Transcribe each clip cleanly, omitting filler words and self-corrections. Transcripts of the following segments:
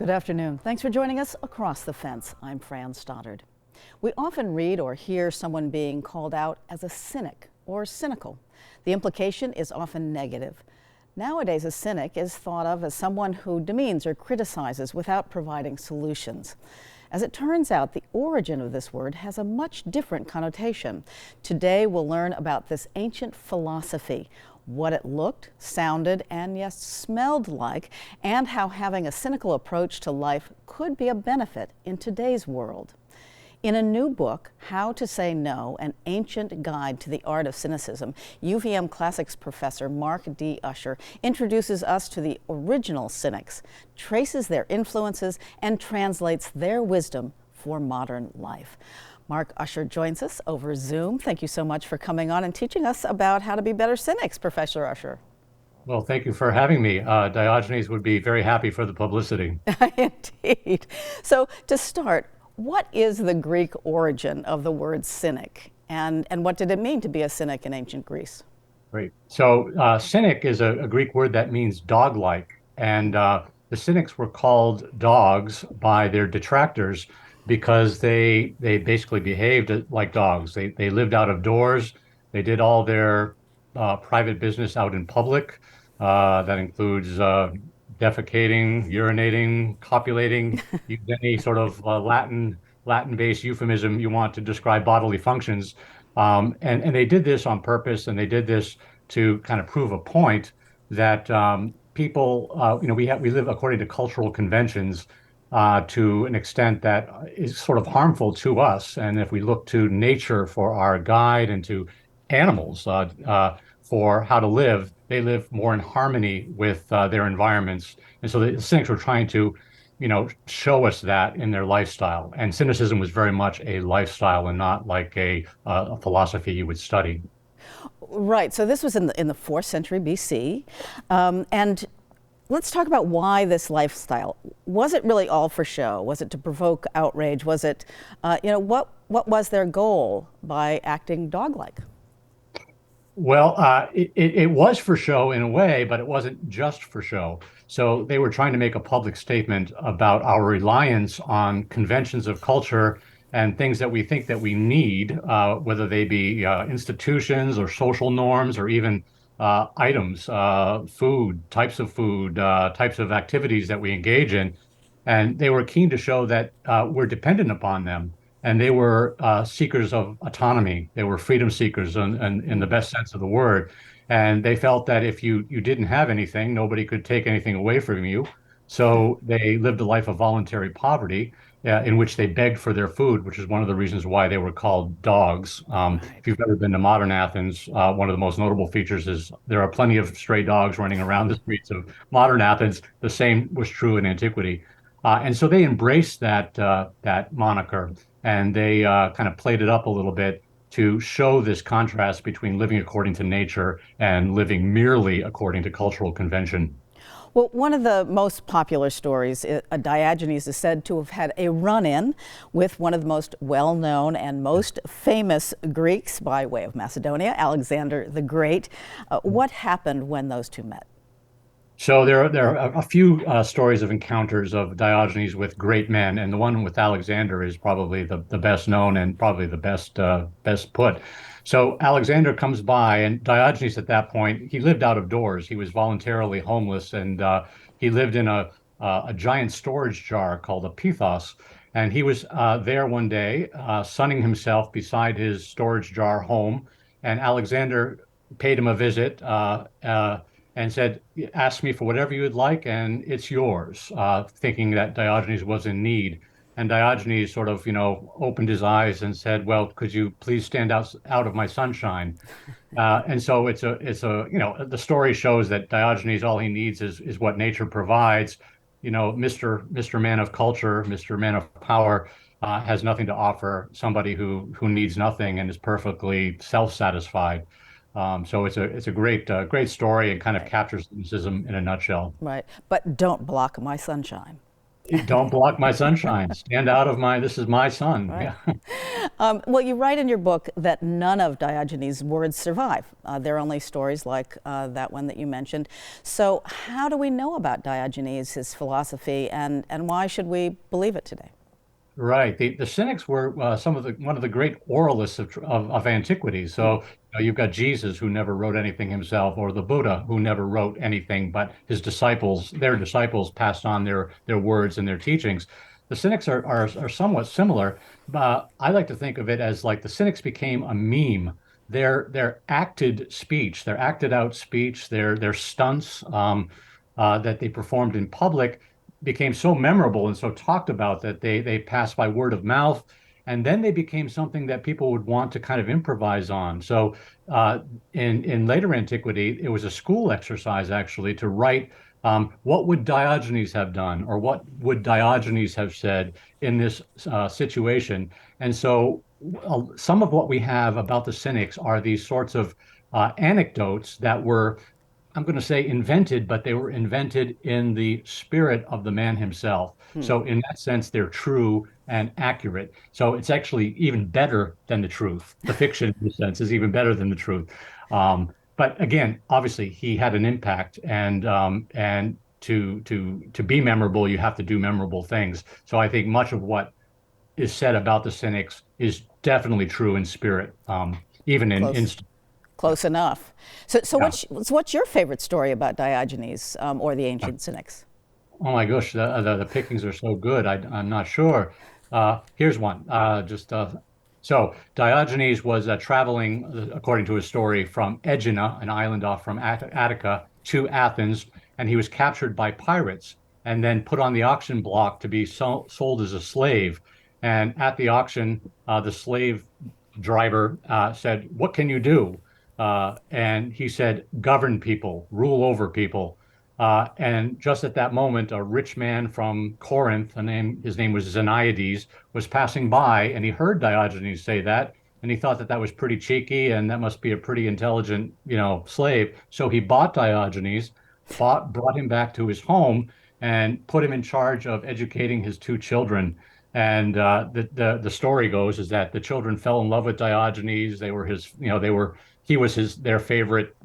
Good afternoon. Thanks for joining us Across the Fence. I'm Fran Stoddard. We often read or hear someone being called out as a cynic or cynical. The implication is often negative. Nowadays, a cynic is thought of as someone who demeans or criticizes without providing solutions. As it turns out, the origin of this word has a much different connotation. Today, we'll learn about this ancient philosophy, what it looked, sounded, and yes, smelled like, and how having a cynical approach to life could be a benefit in today's world. In a new book, How to Say No, an ancient guide to the art of cynicism, UVM Classics professor Mark D. Usher introduces us to the original cynics, traces their influences, and translates their wisdom for modern life. Mark Usher joins us over Zoom. Thank you so much for coming on and teaching us about how to be better cynics, Professor Usher. Well, thank you for having me. Diogenes would be very happy for the publicity. Indeed. So to start, what is the Greek origin of the word cynic? And what did it mean to be a cynic in ancient Greece? Great. So, cynic is a Greek word that means dog-like. And the cynics were called dogs by their detractors because they basically behaved like dogs. They lived out of doors. They did all their private business out in public. That includes defecating, urinating, copulating, use any sort of Latin-based euphemism you want to describe bodily functions. And they did this on purpose, and they did this to kind of prove a point that people, we live according to cultural conventions to an extent that is sort of harmful to us. And if we look to nature for our guide and to animals for how to live, they live more in harmony with their environments. And so the cynics were trying to show us that in their lifestyle. And cynicism was very much a lifestyle and not like a philosophy you would study. Right. So this was in the 4th century BC, and let's talk about why this lifestyle. Was it really all for show? Was it to provoke outrage? Was it, what was their goal by acting dog-like? Well, it was for show in a way, but it wasn't just for show. So they were trying to make a public statement about our reliance on conventions of culture and things that we think that we need, whether they be institutions or social norms or even items, food, types of activities that we engage in. And they were keen to show that we're dependent upon them. And they were seekers of autonomy. They were freedom seekers in the best sense of the word. And they felt that if you didn't have anything, nobody could take anything away from you. So they lived a life of voluntary poverty in which they begged for their food, which is one of the reasons why they were called dogs. Right. If you've ever been to modern Athens, one of the most notable features is there are plenty of stray dogs running around the streets of modern Athens. The same was true in antiquity. And so they embraced that moniker, and they kind of played it up a little bit to show this contrast between living according to nature and living merely according to cultural convention. Well, one of the most popular stories, Diogenes is said to have had a run-in with one of the most well-known and most famous Greeks by way of Macedonia, Alexander the Great. What happened when those two met? So there are a few stories of encounters of Diogenes with great men, and the one with Alexander is probably the best known and probably the best put. So Alexander comes by, and Diogenes at that point he lived out of doors. He was voluntarily homeless, and he lived in a giant storage jar called a pithos. And he was there one day, sunning himself beside his storage jar home, and Alexander paid him a visit. And said, "Ask me for whatever you would like, and it's yours," thinking that Diogenes was in need. And Diogenes sort of, opened his eyes and said, "Well, could you please stand out of my sunshine?" And so the story shows that Diogenes, all he needs is what nature provides. Mr. Man of culture, Mr. Man of power, has nothing to offer somebody who needs nothing and is perfectly self-satisfied. So it's a great story and kind of Right. captures cynicism in a nutshell. Right. But don't block my sunshine. Don't block my sunshine. Stand out of my, this is my sun. Right. Yeah. Well, you write in your book that none of Diogenes' words survive. They're only stories like that one that you mentioned. So, how do we know about Diogenes, his philosophy, and why should we believe it today? Right. The Cynics were one of the great oralists of antiquity. Hmm. So you've got Jesus who never wrote anything himself, or the Buddha who never wrote anything, but his disciples, their disciples, passed on their words and their teachings. The Cynics are somewhat similar, but I like to think of it as like the Cynics became a meme. Their acted speech, their acted out speech, their stunts that they performed in public became so memorable and so talked about that they passed by word of mouth, and then they became something that people would want to kind of improvise on. So uh, in later antiquity, it was a school exercise actually to write what would Diogenes have done, or what would Diogenes have said in this situation. And so some of what we have about the Cynics are these sorts of anecdotes that were, I'm going to say invented, but they were invented in the spirit of the man himself. Hmm. So in that sense, they're true and accurate. So it's actually even better than the truth. The fiction, in a sense, is even better than the truth. But again, obviously, he had an impact, and to be memorable, you have to do memorable things. So I think much of what is said about the Cynics is definitely true in spirit, even in Close. Close enough. So yeah. what's your favorite story about Diogenes or the ancient Cynics? Oh my gosh, the pickings are so good. I'm not sure. Here's one. So Diogenes was traveling, according to his story, from Aegina, an island off from Attica, to Athens, and he was captured by pirates and then put on the auction block to be sold as a slave. And at the auction, the slave driver said, "What can you do?" And he said, "Govern people, rule over people." And just at that moment, a rich man from Corinth, his name was Xeniades, was passing by, and he heard Diogenes say that, and he thought that that was pretty cheeky, and that must be a pretty intelligent, slave. So he bought Diogenes, brought him back to his home, and put him in charge of educating his two children. And the story goes is that the children fell in love with Diogenes. They were his, he was their favorite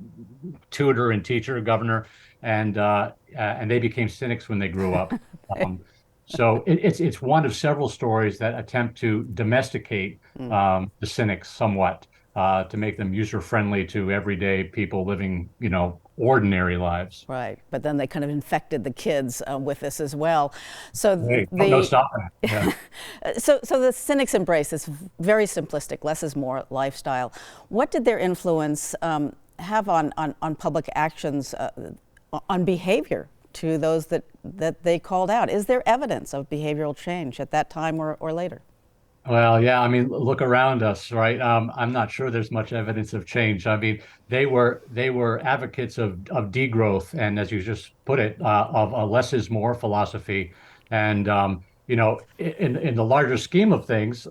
tutor and teacher, governor, and they became cynics when they grew up. Um, so it's one of several stories that attempt to domesticate Hmm. the cynics somewhat, to make them user friendly to everyday people living, ordinary lives. Right, but then they kind of infected the kids with this as well. So Hey, no the stopping it. Yeah. so the cynics embrace this very simplistic, less is more lifestyle. What did their influence have on public actions, on behavior to those that they called out? Is there evidence of behavioral change at that time or later? Well, yeah, I mean, look around us, right? I'm not sure there's much evidence of change. I mean, they were advocates of degrowth, and as you just put it, of a less is more philosophy. And in the larger scheme of things,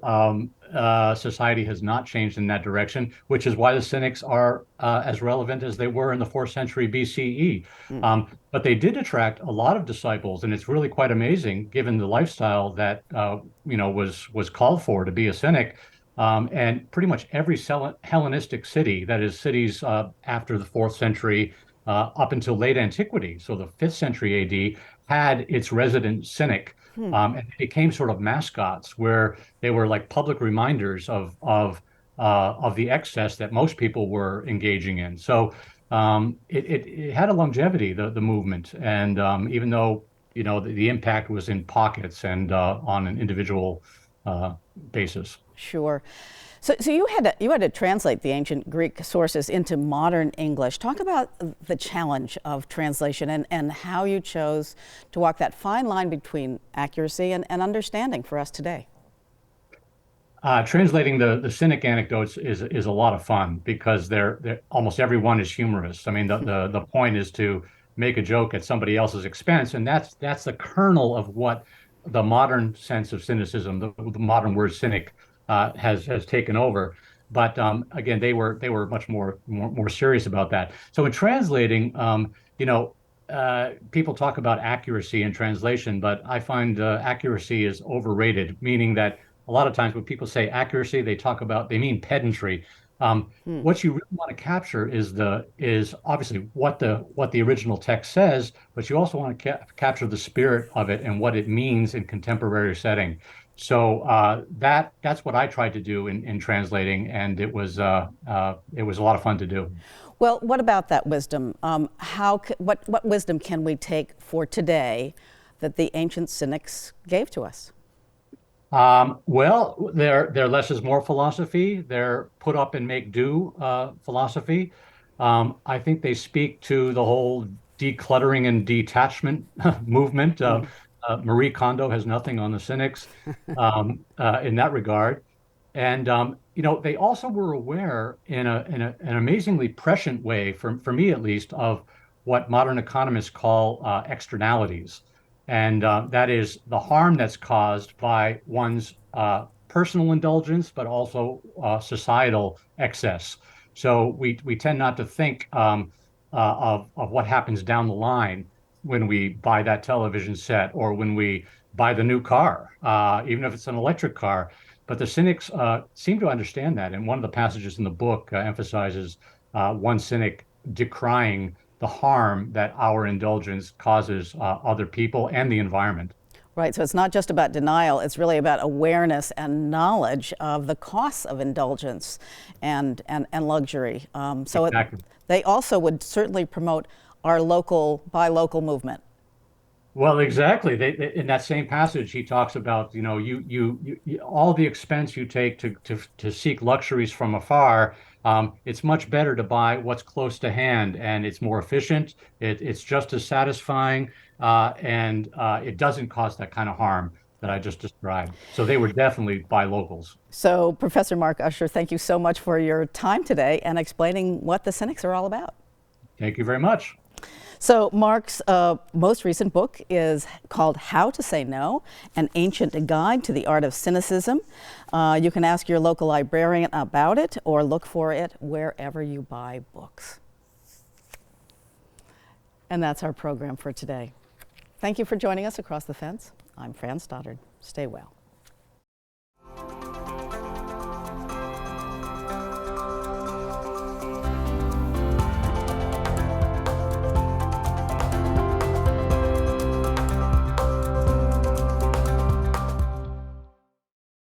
society has not changed in that direction, which is why the Cynics are as relevant as they were in the fourth century BCE. Mm. But they did attract a lot of disciples, and it's really quite amazing given the lifestyle that was called for to be a Cynic. And pretty much every Hellenistic city, that is, cities after the fourth century up until late antiquity, so the fifth century AD, had its resident Cynic. Hmm. And it became sort of mascots where they were like public reminders of the excess that most people were engaging in. So it had a longevity, the movement, and even though the impact was in pockets and on an individual uh, basis. Sure. So you had to translate the ancient Greek sources into modern English. Talk about the challenge of translation and how you chose to walk that fine line between accuracy and understanding for us today. Translating the cynic anecdotes is a lot of fun because they're almost every one is humorous. I mean, the point is to make a joke at somebody else's expense, and that's the kernel of what the modern sense of cynicism, the modern word cynic, has taken over. But again, they were much more serious about that. So in translating, people talk about accuracy in translation, but I find accuracy is overrated, meaning that a lot of times when people say accuracy, they mean pedantry. Hmm. What you really want to capture is obviously what the original text says, but you also want to capture the spirit of it and what it means in contemporary setting. So that's what I tried to do in translating, and it was a lot of fun to do. Well, what about that wisdom? What wisdom can we take for today that the ancient cynics gave to us? Well, their less is more philosophy, their put up and make do philosophy. I think they speak to the whole decluttering and detachment movement. Marie Kondo has nothing on the cynics in that regard. And they also were aware an amazingly prescient way, for me at least, of what modern economists call externalities. And that is the harm that's caused by one's personal indulgence, but also societal excess. So we tend not to think of what happens down the line when we buy that television set or when we buy the new car, even if it's an electric car. But the cynics seem to understand that. And one of the passages in the book emphasizes one cynic decrying the harm that our indulgence causes other people and the environment. Right, so it's not just about denial, it's really about awareness and knowledge of the costs of indulgence and luxury. Exactly. They also would certainly promote our buy local movement. Well, exactly. In that same passage, he talks about, all the expense you take to seek luxuries from afar. It's much better to buy what's close to hand, and it's more efficient. It's just as satisfying, and it doesn't cause that kind of harm that I just described. So they were definitely buy locals. So, Professor Mark Usher, thank you so much for your time today and explaining what the cynics are all about. Thank you very much. So Mark's most recent book is called How to Say No, an Ancient Guide to the Art of Cynicism. You can ask your local librarian about it or look for it wherever you buy books. And that's our program for today. Thank you for joining us across the fence. I'm Fran Stoddard. Stay well.